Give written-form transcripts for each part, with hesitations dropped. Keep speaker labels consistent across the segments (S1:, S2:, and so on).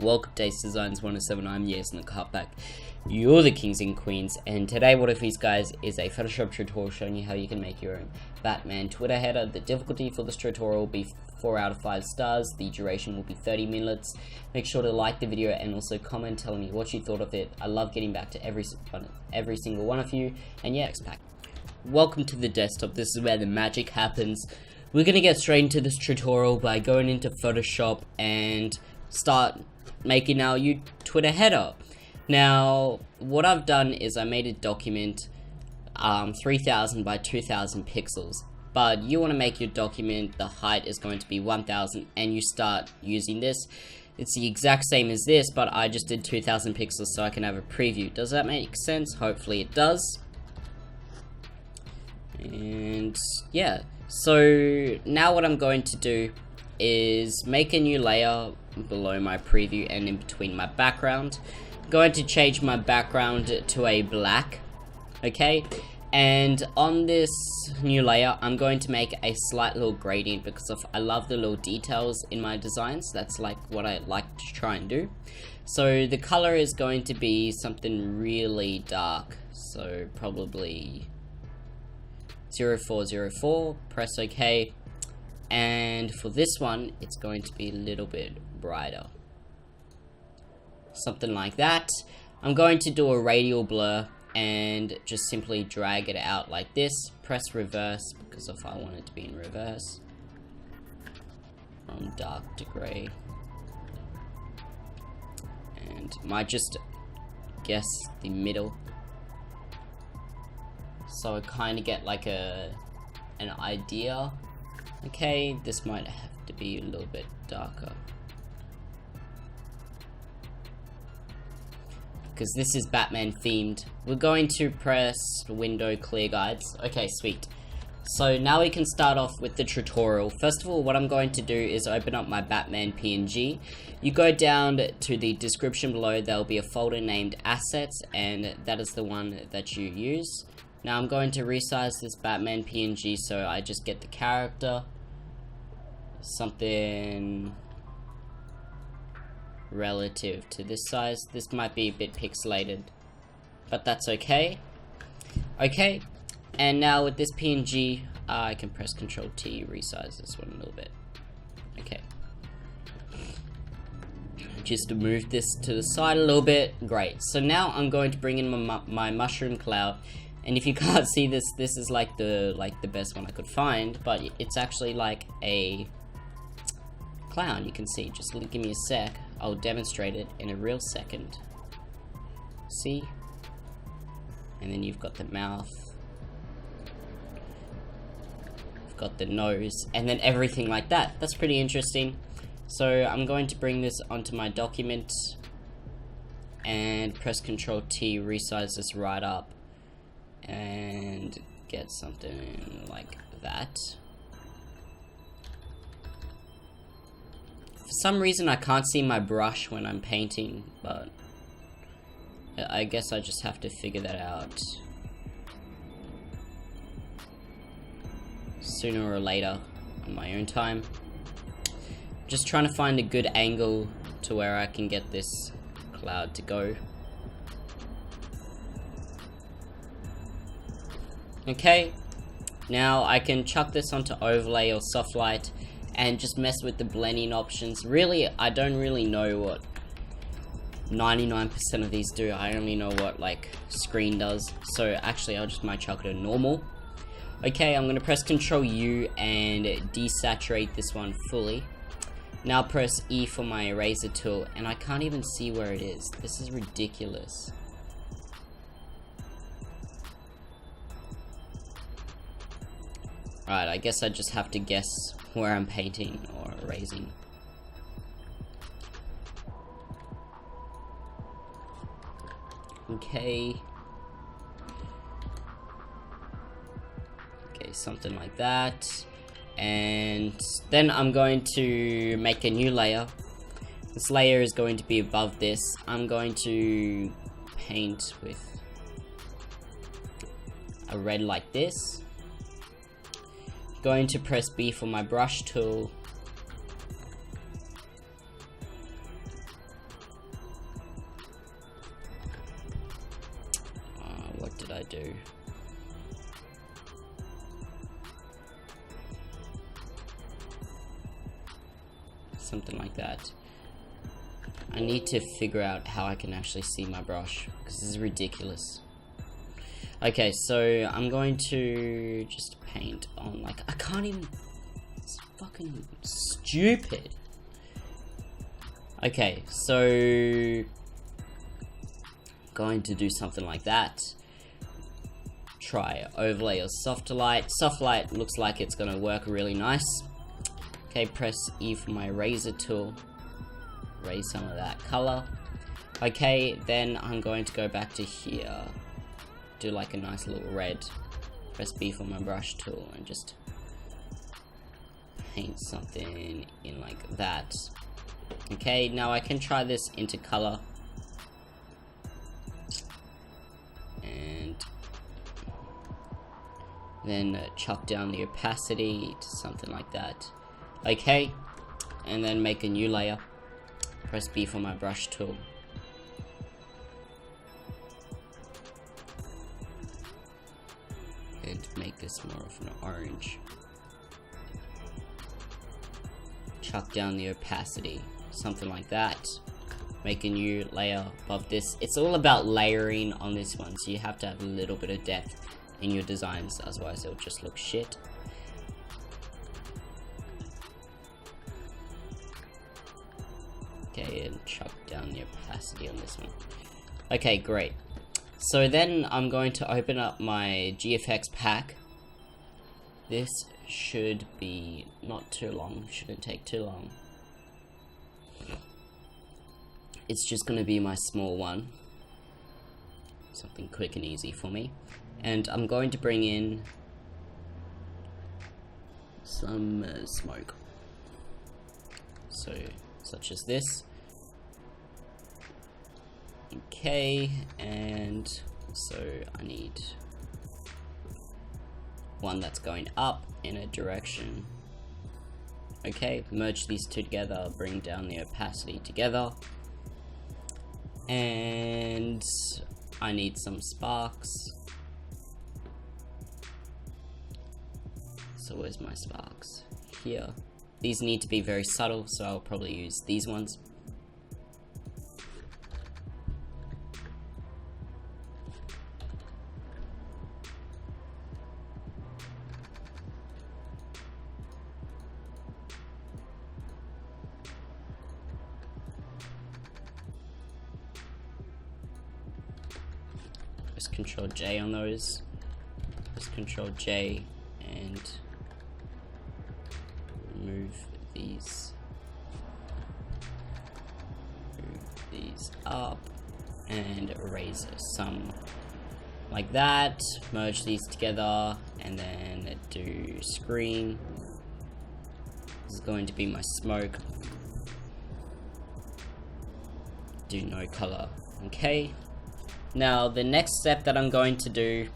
S1: welcome to Ace Designs 107. I'm Jason the Cutback. You're the kings and queens, and today what if these guys is a Photoshop tutorial showing you how you can make your own Batman Twitter header. The difficulty for this tutorial will be 4 out of 5 stars. The duration will be 30 minutes. Make sure to like the video and also comment telling me what you thought of it. I love getting back to every single one of you. And yeah, pack. Welcome to the desktop. This is where the magic happens. We're gonna get straight into this tutorial by going into Photoshop and start making our Twitter header. Now, what I've done is I made a document 3000 by 2000 pixels, but you want to make your document, the height is going to be 1000, and you start using this. It's the exact same as this, but I just did 2000 pixels so I can have a preview. Does that make sense? Hopefully it does. And yeah, so now what I'm going to do is make a new layer below my preview and in between my background. I'm going to change my background to a black, okay, and on this new layer I'm going to make a slight little gradient because I love the little details in my designs. That's like what I like to try and do. So the color is going to be something really dark, so probably 0404, press OK. And for this one, it's going to be a little bit brighter. Something like that. I'm going to do a radial blur and just simply drag it out like this. Press reverse because if I want it to be in reverse. From dark to grey. And might just guess the middle. So I kind of get like an idea. Okay, this might have to be a little bit darker. Because this is Batman themed. We're going to press window clear guides. Okay, sweet. So now we can start off with the tutorial. First of all, what I'm going to do is open up my Batman PNG. You go down to the description below, there'll be a folder named assets, and that is the one that you use. Now I'm going to resize this Batman PNG so I just get the character, something relative to this size. This might be a bit pixelated, but that's okay. Okay, and now with this PNG, I can press Ctrl T, resize this one a little bit. Okay. Just to move this to the side a little bit. Great. So now I'm going to bring in my mushroom cloud. And if you can't see this, this is like the best one I could find, but it's actually like a clown. You can see. Just give me a sec. I'll demonstrate it in a real second. See? And then you've got the mouth. You've got the nose, and then everything like that. That's pretty interesting. So I'm going to bring this onto my document and press Ctrl T, resize this right up. And get something like that. For some reason I can't see my brush when I'm painting, but I guess I just have to figure that out sooner or later on my own time. Just trying to find a good angle to where I can get this cloud to go. Okay, now I can chuck this onto overlay or soft light and just mess with the blending options. Really, I don't really know what 99% of these do. I only know what like screen does. So actually I just might chuck it to normal. Okay, I'm gonna press Ctrl U and desaturate this one fully. Now press E for my eraser tool, and I can't even see where it is. This is ridiculous. Alright, I guess I just have to guess where I'm painting or erasing. Okay. Okay, something like that. And then I'm going to make a new layer. This layer is going to be above this. I'm going to paint with a red like this. Going to press B for my brush tool something like that. I need to figure out how I can actually see my brush, because this is ridiculous. Okay, so I'm going to just paint on, like, I can't even, it's fucking stupid. Okay, so going to do something like that. Try overlay or soft light. Soft light looks like it's gonna work really nice. Okay, press E for my razor tool. Raise some of that color. Okay, then I'm going to go back to here. Do like a nice little red. Press B for my brush tool and just paint something in like that. Okay, now I can try this into color. And then chuck down the opacity to something like that. Okay, and then make a new layer. Press B for my brush tool. And make this more of an orange. Chuck down the opacity, something like that. Make a new layer above this. It's all about layering on this one, so you have to have a little bit of depth in your designs, otherwise it'll just look shit. Okay, and chuck down the opacity on this one. Okay, great. So then I'm going to open up my GFX pack. This should be not too long, shouldn't take too long. It's just going to be my small one. Something quick and easy for me. And I'm going to bring in some smoke. So, such as this. Okay, and so I need one that's going up in a direction. Okay, merge these two together, bring down the opacity together. And I need some sparks. So where's my sparks? Here. These need to be very subtle, so I'll probably use these ones. Press Control J on those. Press Control J and move these up and erase some like that. Merge these together and then do screen. This is going to be my smoke. Do no color. Okay. Now the next step that I'm going to do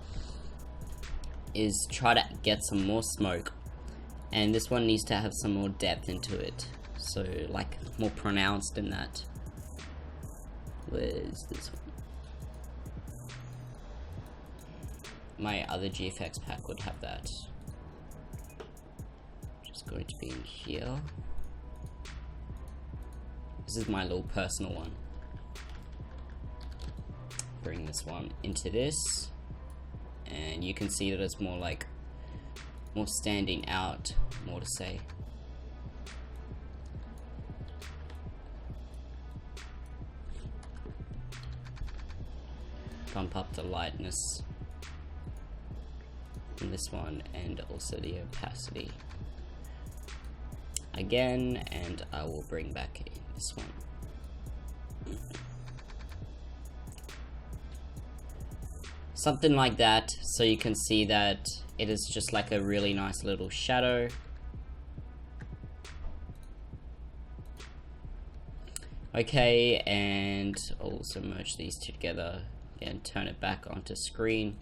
S1: is try to get some more smoke, and this one needs to have some more depth into it, so like more pronounced in that. Where's this one? My other GFX pack would have that. Just going to be in here. This is my little personal one. Bring this one into this, and you can see that it's more like more standing out, more to say. Bump up the lightness in this one and also the opacity again, and I will bring back this one. Something like that, so you can see that it is just like a really nice little shadow. Okay, and I'll also merge these two together and turn it back onto screen.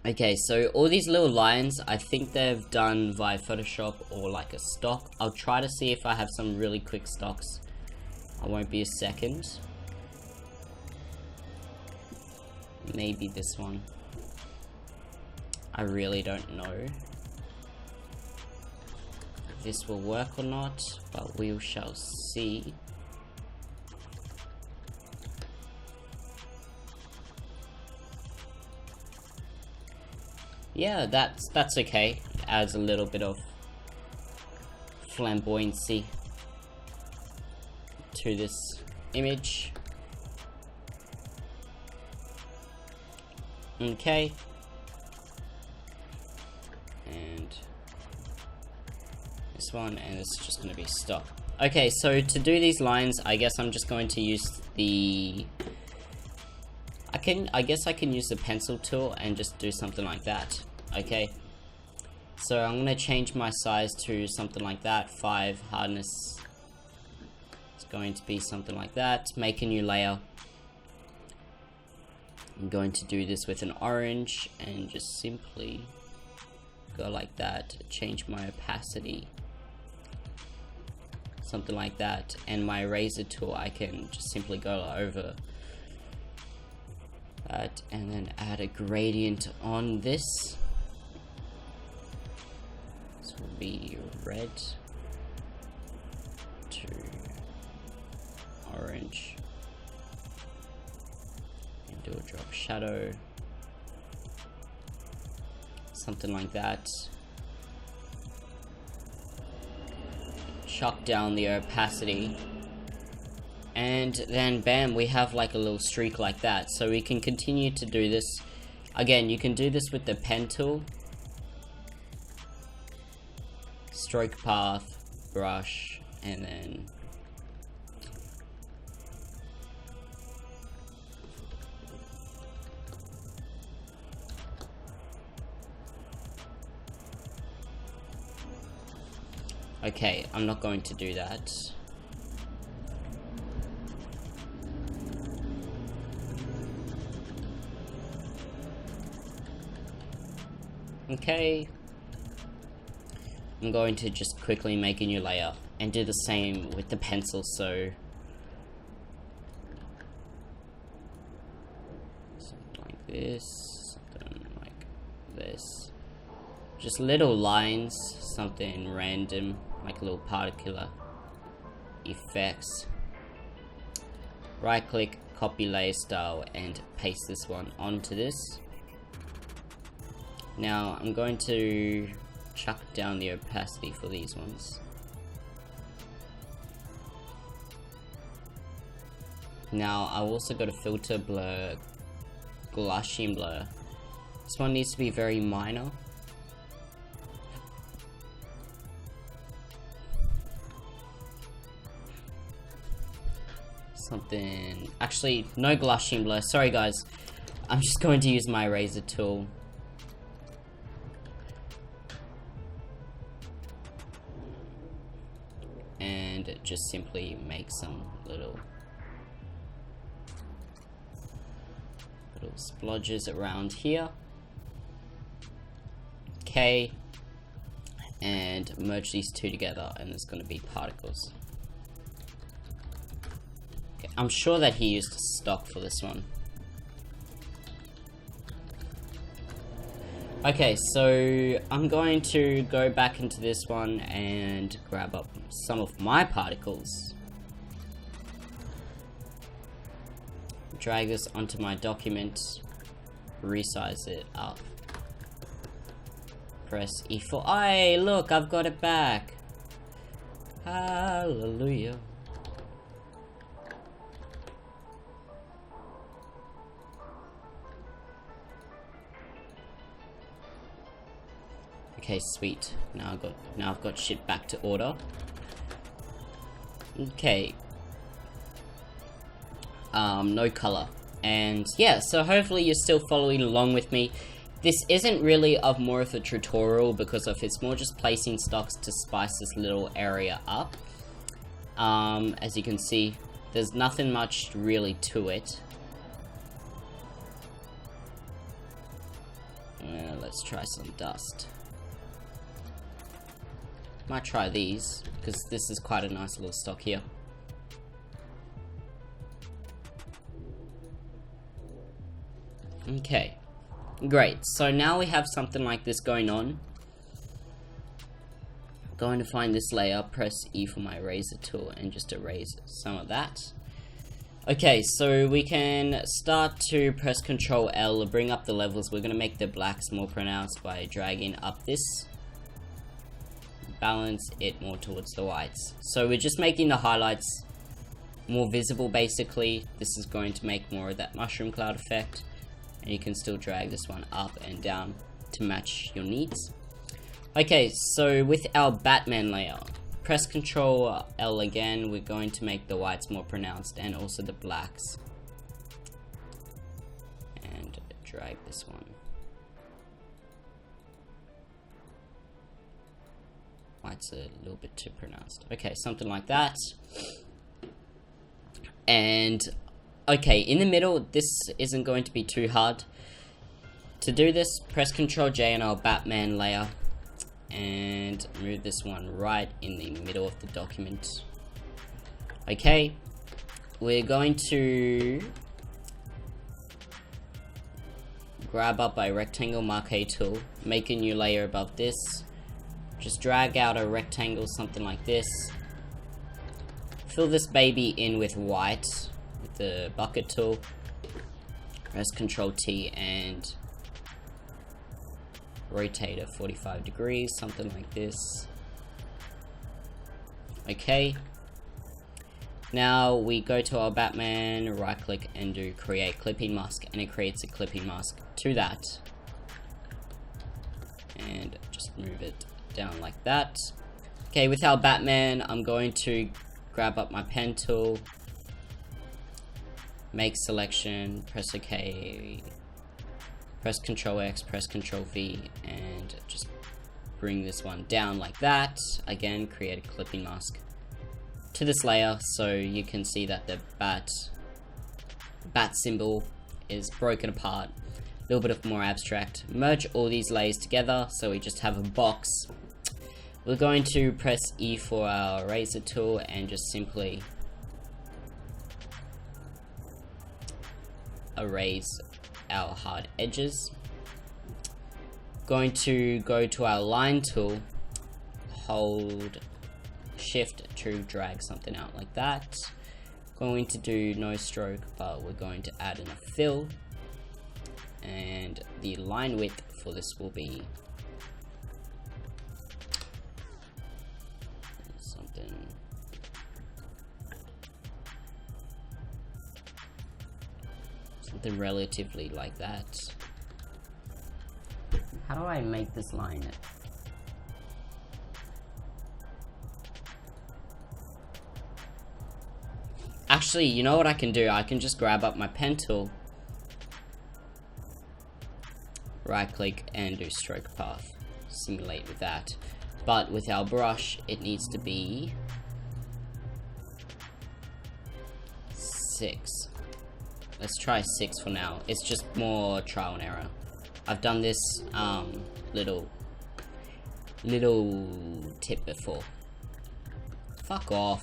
S1: Okay, so all these little lines, I think they've done via Photoshop or like a stock. I'll try to see if I have some really quick stocks. I won't be a second. Maybe this one. I really don't know. this will work or not, but we shall see. Yeah, that's okay. Adds a little bit of flamboyancy to this image. Okay. And this one, and it's just going to be stop. Okay, so to do these lines, I guess I'm just going to use the... I guess I can use the pencil tool and just do something like that. Okay. So I'm going to change my size to something like that. 5 hardness. It's going to be something like that. Make a new layer. I'm going to do this with an orange and just simply go like that. Change my opacity. Something like that. And my razor tool, I can just simply go over that and then add a gradient on this. This will be red to orange. And do a drop shadow. Something like that. Chuck down the opacity. And then bam, we have like a little streak like that. So we can continue to do this. Again, you can do this with the pen tool. Stroke path, brush, and then okay, I'm not going to do that. Okay, I'm going to just quickly make a new layer and do the same with the pencil. So something like this, something like this, just little lines, something random, like little particular effects. Right click, copy layer style, and paste this one onto this. Now I'm going to chuck down the opacity for these ones. Now I've also got a filter, blur, Gaussian blur. This one needs to be very minor. Something, actually no Gaussian blur, sorry guys. I'm just going to use my razor tool. And just simply make some little splodges around here. Okay, and merge these two together, and there's going to be particles. Okay, I'm sure that he used stock for this one. Okay, so I'm going to go back into this one and grab up some of my particles. Drag this onto my document, resize it up. Press E for I. Look, I've got it back. Hallelujah. Okay, sweet. Now I've got shit back to order. Okay. No color. And yeah, so hopefully you're still following along with me. This isn't really of more of a tutorial because of it's more just placing stocks to spice this little area up. As you can see, there's nothing much really to it. Let's try some dust. Might try these, because this is quite a nice little stock here. Okay, great. So now we have something like this going on. Going to find this layer, press E for my eraser tool and just erase some of that. Okay, so we can start to press Ctrl L, bring up the levels. We're going to make the blacks more pronounced by dragging up this. Balance it more towards the whites. So we're just making the highlights more visible basically. This is going to make more of that mushroom cloud effect. And you can still drag this one up and down to match your needs. Okay, so with our Batman layer, press Ctrl L again. We're going to make the whites more pronounced and also the blacks. And drag this one. White's a little bit too pronounced. Okay, something like that. And okay, in the middle, this isn't going to be too hard. To do this, press Ctrl J on our Batman layer and move this one right in the middle of the document. Okay, we're going to grab up a rectangle Marquee tool, make a new layer above this, just drag out a rectangle, something like this, fill this baby in with white with the bucket tool, press Ctrl T and rotate it 45 degrees, something like this. Okay, now we go to our Batman, right click and do create clipping mask, and it creates a clipping mask to that, and just move it down like that. Okay, with our Batman, I'm going to grab up my pen tool, make selection, press OK, press Ctrl X, press Ctrl V, and just bring this one down like that. Again, create a clipping mask to this layer so you can see that the bat symbol is broken apart, a little bit of more abstract. Merge all these layers together so we just have a box. We're going to press E for our eraser tool and just simply erase our hard edges. Going to go to our line tool, hold shift to drag something out like that. Going to do no stroke, but we're going to add in a fill, and the line width for this will be something relatively like that. How do I make this line? Actually, you know what I can do? I can just grab up my pen tool, right click and do stroke path, simulate with that. But with our brush, it needs to be 6. Let's try 6 for now. It's just more trial and error. I've done this little tip before. Fuck off.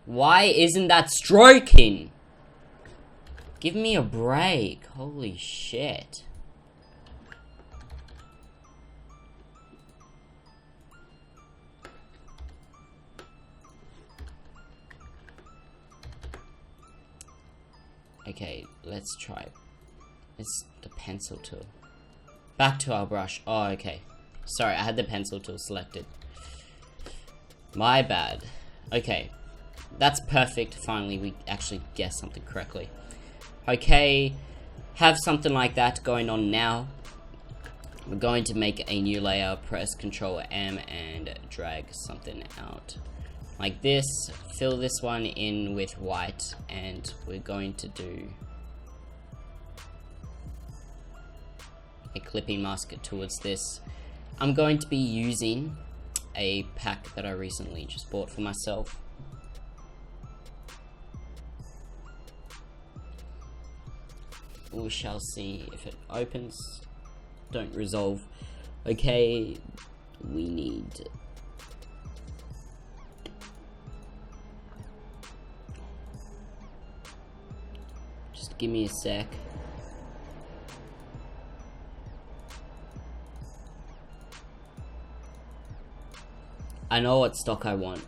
S1: Why isn't that stroking? Give me a break. Holy shit. Okay, let's try. It's the pencil tool. Back to our brush. Oh, okay. Sorry, I had the pencil tool selected. My bad. Okay. That's perfect. Finally, we actually guessed something correctly. Okay, have something like that going on now. We're going to make a new layer, press Ctrl M and drag something out like this. Fill this one in with white, and we're going to do a clipping mask towards this. I'm going to be using a pack that I recently just bought for myself. We shall see if it opens. Don't resolve. Okay, we need Give me a sec. I know what stock I want.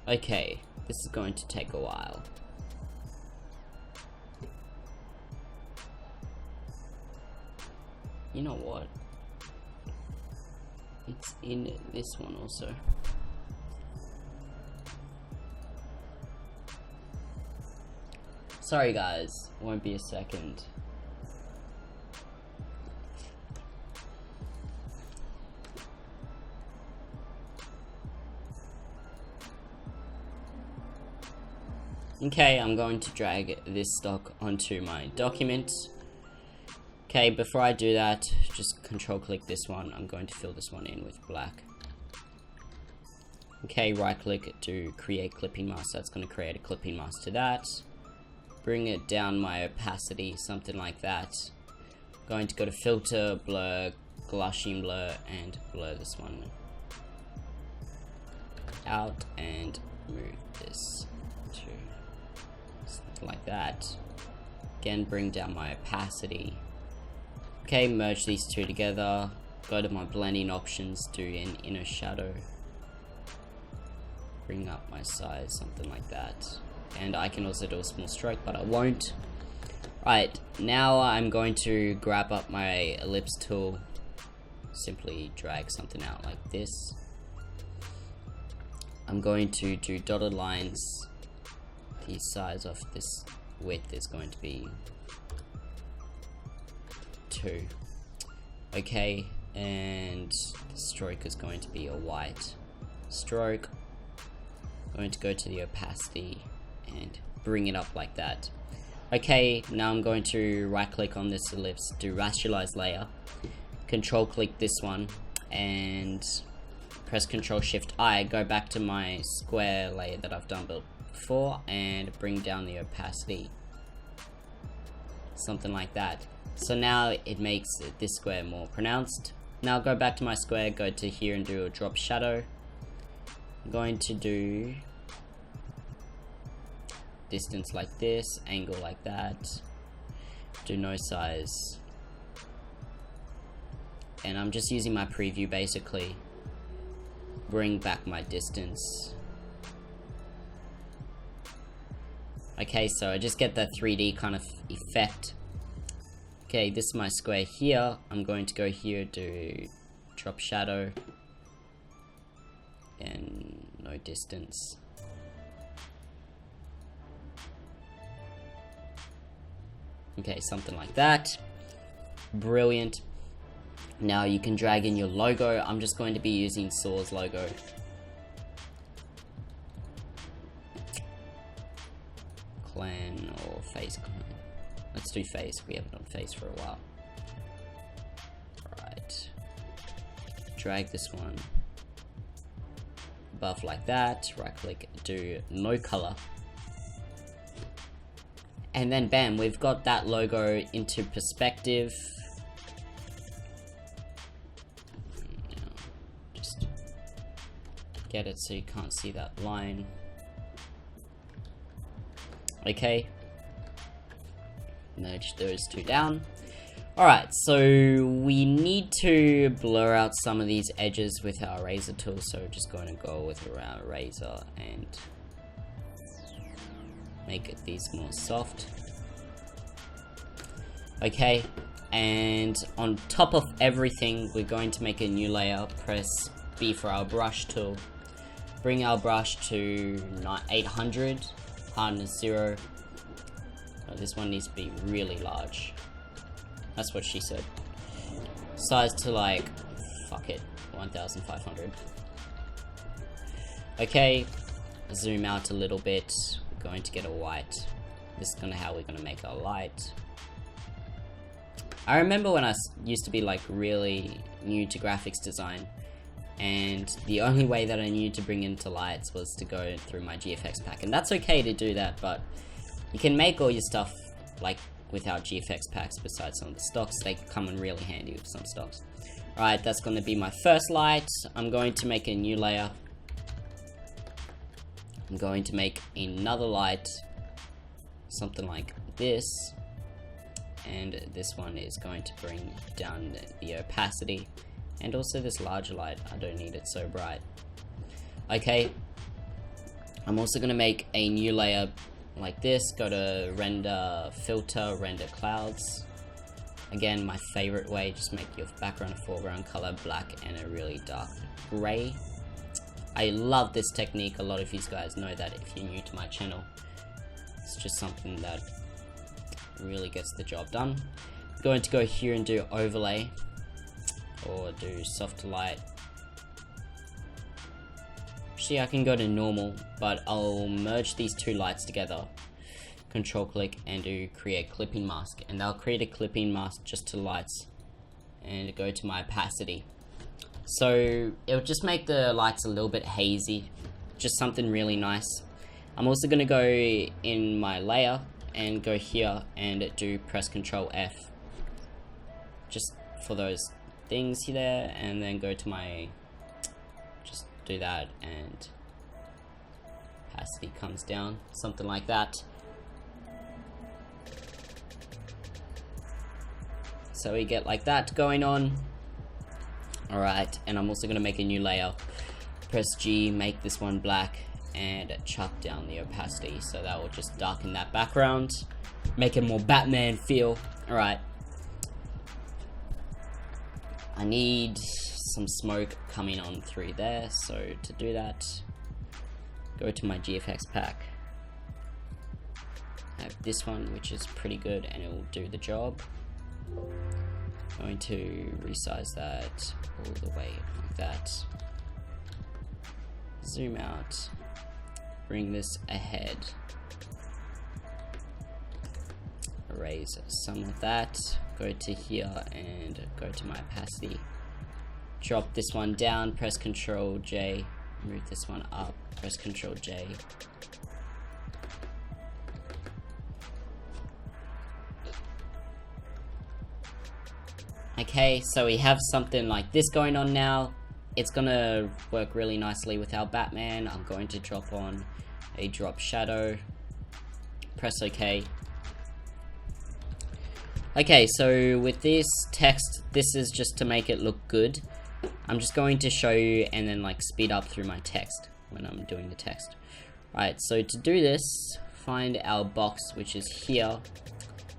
S1: Okay, this is going to take a while. You know what? It's in this one also. Sorry guys, won't be a second. Okay, I'm going to drag this stock onto my document. Okay, before I do that, just control click this one. I'm going to fill this one in with black. Okay, right click to create clipping mask. That's going to create a clipping mask to that. Bring it down my opacity, something like that. Going to go to filter, blur, Gaussian blur, and blur this one out and move this to something like that. Again, bring down my opacity. Okay, merge these two together. Go to my blending options, do an inner shadow. Bring up my size, something like that. And I can also do a small stroke, but I won't. Right, now I'm going to grab up my ellipse tool. Simply drag something out like this. I'm going to do dotted lines. The size of this width is going to be 2. Okay, and the stroke is going to be a white stroke. I'm going to go to the opacity and bring it up like that. Okay, now I'm going to right click on this ellipse, do rasterlize layer, control click this one, and press Control Shift I, go back to my square layer that I've done before, and bring down the opacity, something like that. So now it makes this square more pronounced. Now go back to my square, go to here and do a drop shadow. I'm going to do distance like this, angle like that, do no size, and I'm just using my preview basically. Bring back my distance. Okay, so I just get that 3D kind of effect. Okay, this is my square here. I'm going to go here, do drop shadow, and no distance. Okay, something like that. Brilliant. Now you can drag in your logo. I'm just going to be using Saw's logo. Clan or face clan. Let's do face. We haven't done face for a while. Alright. Drag this one above like that. Right click, do no color. And then bam, we've got that logo into perspective. Just get it so you can't see that line. Okay. Merge those two down. Alright, so we need to blur out some of these edges with our razor tool, so we're just going to go with our razor and make these more soft. Okay, and on top of everything, we're going to make a new layer. Press B for our brush tool. Bring our brush to 800, hardness 0. Oh, this one needs to be really large. That's what she said. Size to like, fuck it, 1500. Okay, zoom out a little bit. We're going to get a white. This is how we're gonna make our light. I remember when I used to be like really new to graphics design, and the only way that I knew to bring into lights was to go through my GFX pack, and that's okay to do that, but you can make all your stuff like without GFX packs besides some of the stocks. They come in really handy with some stocks. Alright, that's going to be my first light. I'm going to make a new layer. I'm going to make another light, something like this, and this one is going to bring down the opacity, and also this larger light, I don't need it so bright. Okay, I'm also going to make a new layer like this. Go to render filter, render clouds. Again, my favorite way, just make your background and foreground color black and a really dark gray. I love this technique. A lot of you guys know that if you're new to my channel. It's just something that really gets the job done. I'm going to go here and do overlay, or do soft light. Actually, I can go to normal, but I'll merge these two lights together. Control click and do create clipping mask, and I'll create a clipping mask just to lights, and go to my opacity. So it'll just make the lights a little bit hazy, just something really nice. I'm also going to go in my layer and go here and do press Control F, just for those things there, and then go to my, just do that, and opacity comes down, something like that. So we get like that going on. Alright, and I'm also going to make a new layer. Press G, make this one black, and chuck down the opacity, so that will just darken that background, make it more Batman feel. Alright, I need some smoke coming on through there, so to do that, go to my GFX pack. I have this one, which is pretty good, and it will do the job. Going to resize that all the way like that. Zoom out. Bring this ahead. Erase some of that. Go to here and go to my opacity. Drop this one down. Press Ctrl J. Move this one up. Press Ctrl J. Okay, so we have something like this going on now. It's gonna work really nicely with our Batman. I'm going to drop on a drop shadow. Press OK. Okay, so with this text, this is just to make it look good. I'm just going to show you and then like speed up through my text when I'm doing the text. Right, so to do this, find our box, which is here.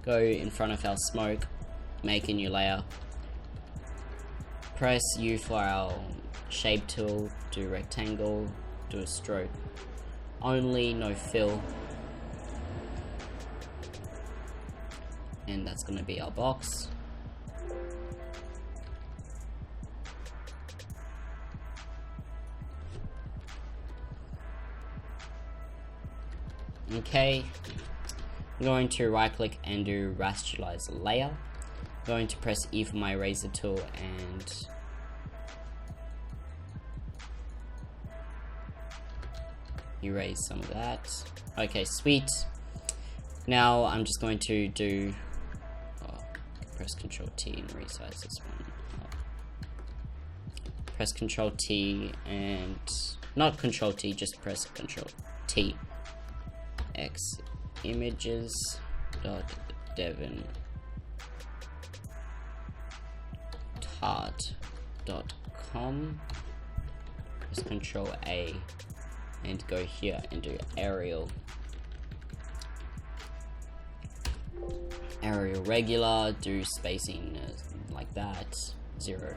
S1: Go in front of our smoke, make a new layer. Press U for our shape tool, do rectangle, do a stroke only, no fill, and that's going to be our box. Okay, I'm going to right click and do rasterize layer. I'm going to press E for my eraser tool and erase some of that. Okay, sweet. Now I'm just going to do, press Ctrl T and resize this one. Press Ctrl T and not Ctrl T, just press Ctrl T. X images dot devon tart.com. Press Ctrl A and go here and do Arial regular, do spacing like that, 0.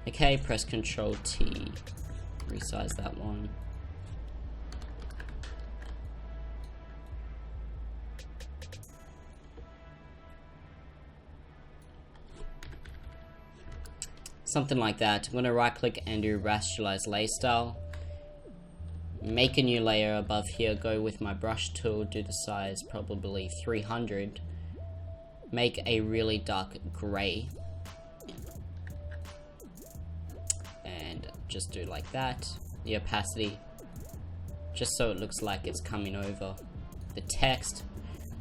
S1: Okay, press Ctrl T, resize that one. Something like that. I'm going to right click and do rasterize layer style. Make a new layer above here, go with my brush tool, do the size probably 300. Make a really dark grey. And just do like that. The opacity, just so it looks like it's coming over the text,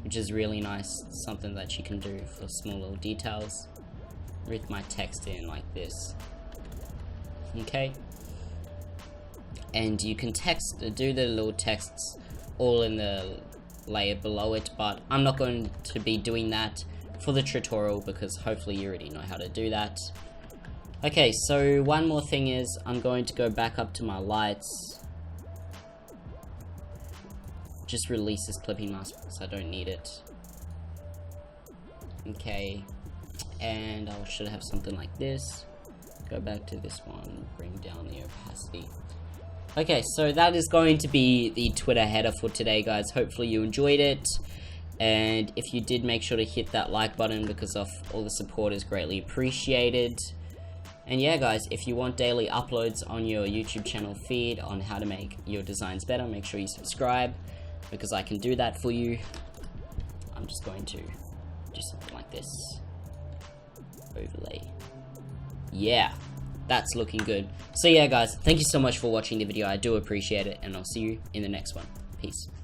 S1: which is really nice. Something that you can do for small little details. with my text in like this. Okay, and you can do the little texts all in the layer below it, but I'm not going to be doing that for the tutorial because hopefully you already know how to do that. Okay, so one more thing is I'm going to go back up to my lights. Just release this clipping mask because I don't need it. Okay, and I should have something like this. Go back to this one, bring down the opacity. Okay, so that is going to be the Twitter header for today, guys. Hopefully you enjoyed it, and if you did, make sure to hit that like button because of all the support is greatly appreciated. And yeah, guys, if you want daily uploads on your YouTube channel feed on how to make your designs better, make sure you subscribe because I can do that for you. I'm just going to do something like this. Overlay. Yeah, that's looking good. So yeah, guys, thank you so much for watching the video. I do appreciate it, and I'll see you in the next one. Peace.